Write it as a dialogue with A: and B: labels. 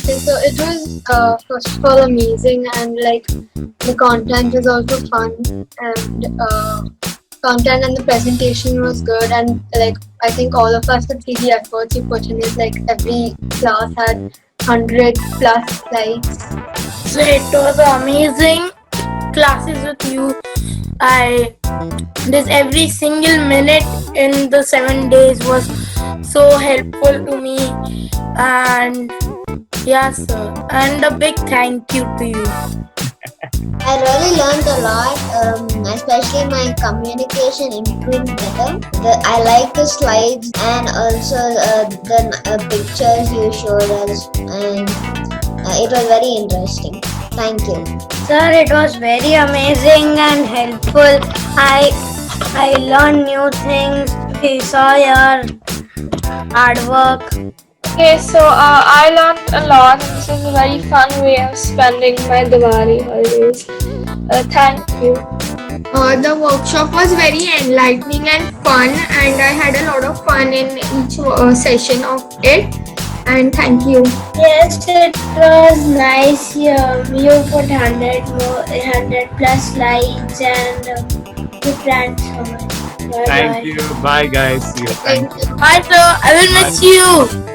A: Okay, so it was first of all amazing, and like the content was also fun, and content and the presentation was good, and like I think all of us could see the efforts you put in it. Like every class had 100 plus likes.
B: So it was amazing classes with you. I this every single minute in the 7 days was so helpful to me, and yes sir, and a big thank you to you.
C: I really learned a lot, especially my communication improved better. I like the slides and also the pictures you showed us, and it was very interesting. Thank you.
D: Sir, it was very amazing and helpful. I learned new things. We saw your hard work.
E: Okay, so I learned a lot, and this is a very fun way of spending my Diwali holidays. Thank you.
F: The workshop was very enlightening and fun, and I had a lot of fun in each session of it. And thank you.
D: Yes, it was nice. You put 100 plus slides and you planned so much. Bye
G: Thank you. Bye, guys. See you. Thank you.
B: Bye sir, I will miss you.